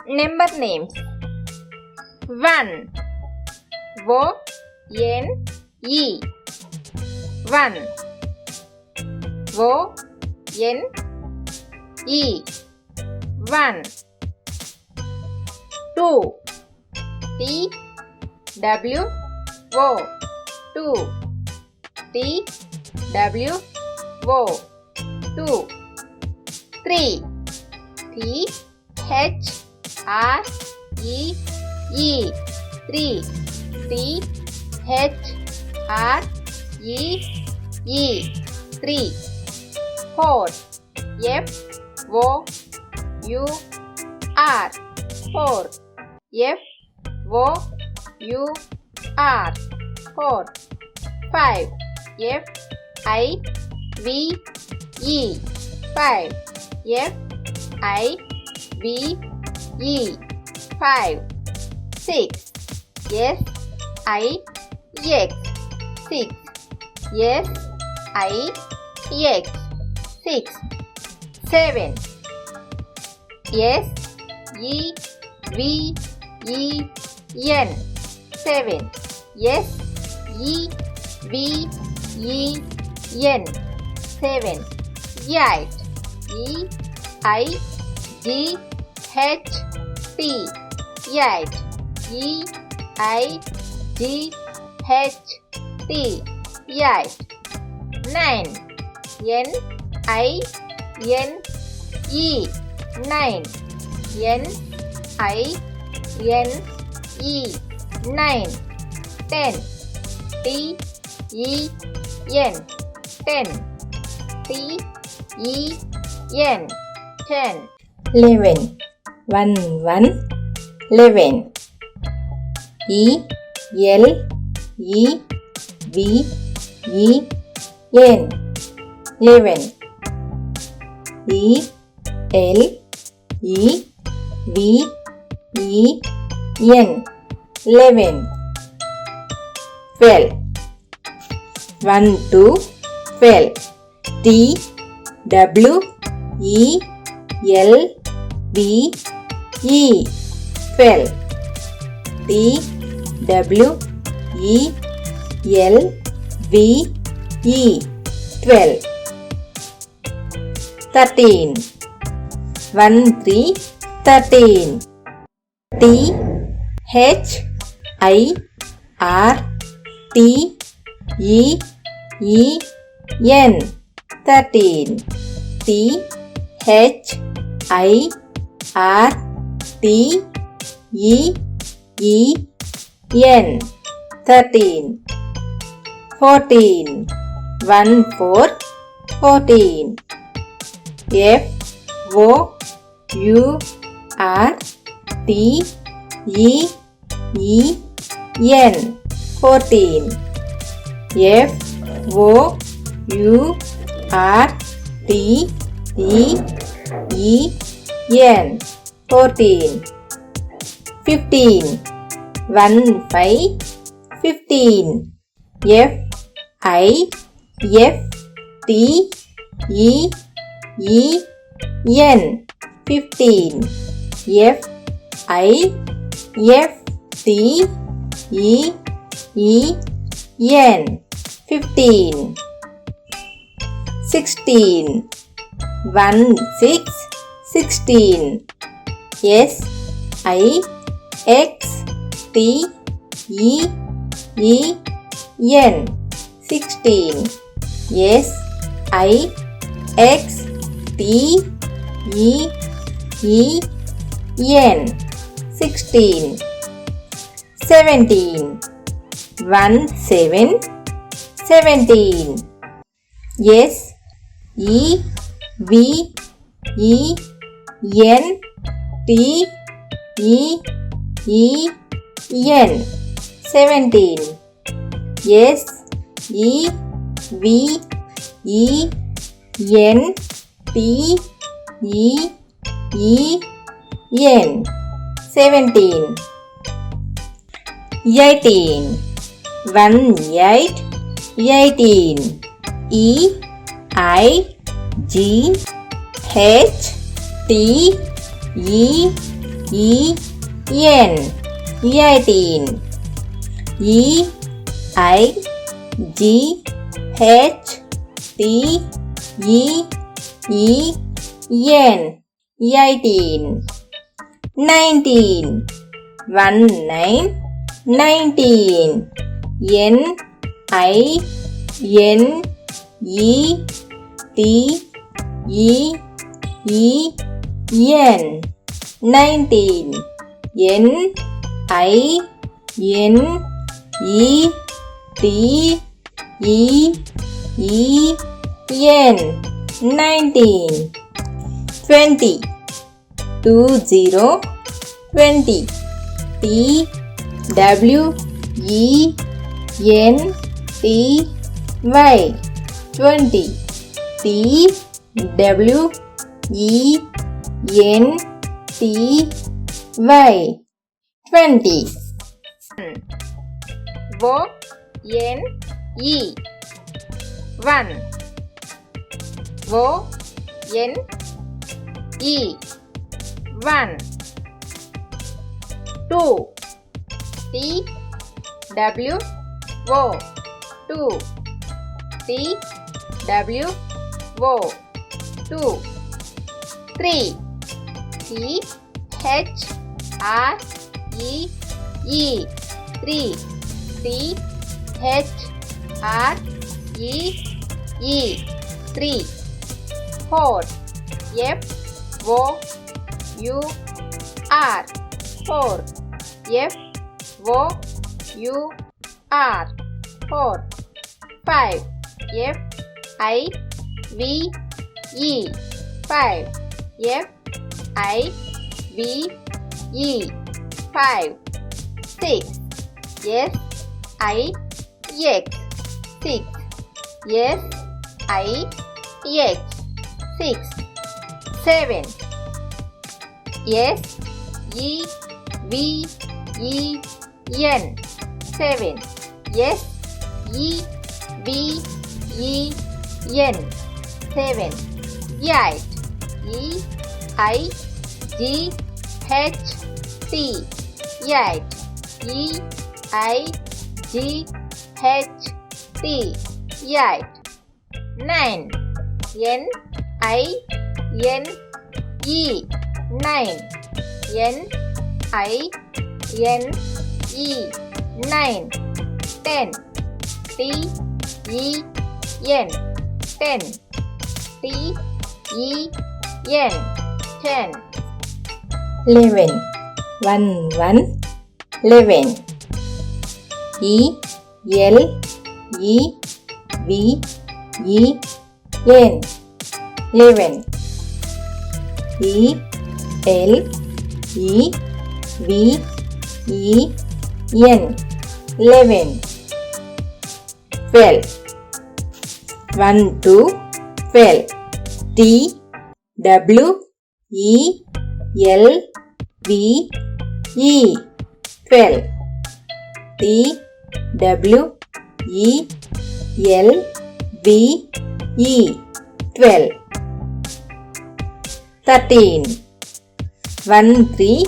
Number names. 1. O-N-E 1. O-N-E 1. 2. T-W-O 2. T-W-O 2. 3. T-H-R-E-E 3. T-H-R-E-E 3. 4. F-O-U-R 4. F-O-U-R 4. 5. F-I-V-E 5. F-I-V-E 5. 6. S-I-X 6. S-I-X 6. 7. S-E-V-E-N 7. S-E-V-E-N 7. 8. E-I-G-H-T 8. E-I-G-H-T 8. 9. N-I-N-E 9. N-I-N-E 9. 10. T-E-N 10. T-E-N 10. 11. 1 1 11. E-L-E-V-E-N 11. E-L-E-V-E-N 11. 12. 1 2 12. T-W-E-L-V-E 12. T-W-E-L-V-E 12. 13. 1 3 13. T-H-I-R-T-E-E-N 13. T-H-I-R-T-E-E-N 13. 14. 1 4 14. F-O-U-R-T-E-E-N 14. F-O-U-R-T-E-E-N 14. 15. 1 5 15. F-I-F-T-E-E-N 15. F-I-F-T-E-E-N 15. 16. 1 6 16. S-I-X-T-E-E-N 16. S-I-X-T-E-E-N 16. 17. 1 7 17. S-E-V-E-N-T-E-E-N 17. S-E-V-E-N-T-E-E-N 17. 18. 1 8 18. E-I-G-H-T-E-E-N 18 18 19 20 20 20 1 1 2 2 3 3 4 5 6 7 9 10 11 11 11 12 1 2 12 12 12 13 1 3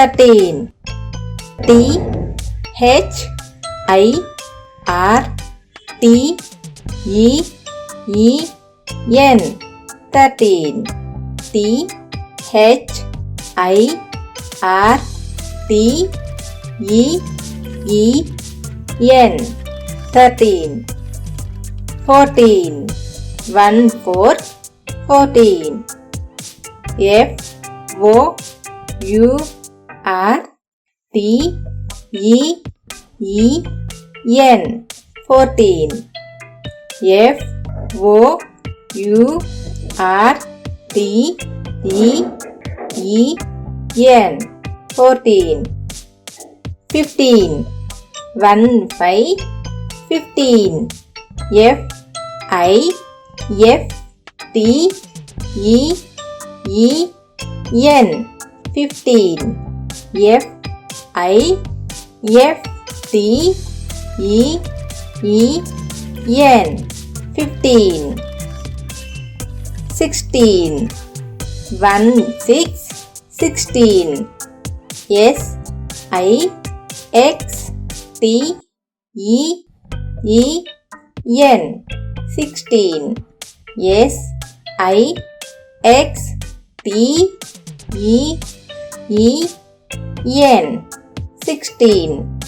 13 13 14 1 4 14 14 14 15 1 5 15 15 16 1 6 16. S I X T E E N 16. S I X T E E N 16.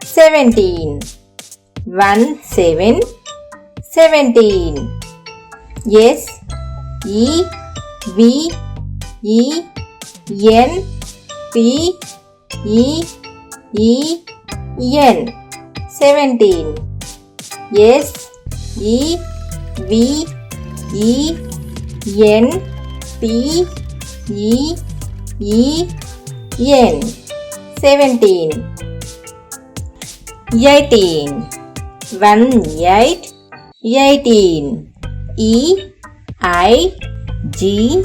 17. 17. 17. S E V E N T E E N 17. S E V E N T E E N 17. 18. 18. 18. E I G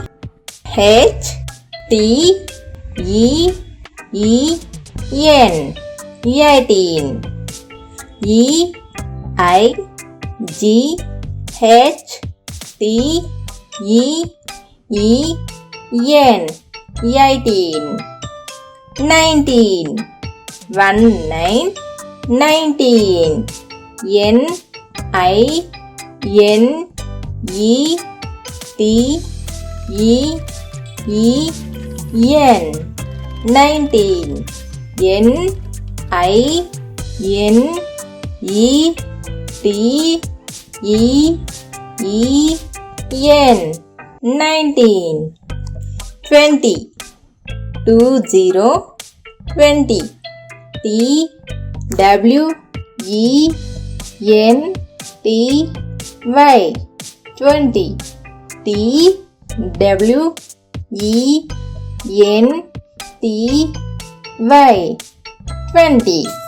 H T E E N 18. E I G H T E E N 18. 19. 19. N I N E T E E N 19. N I N E T E E N 19. 20. 20. T W E N T Y 20. T W E N T Y 20.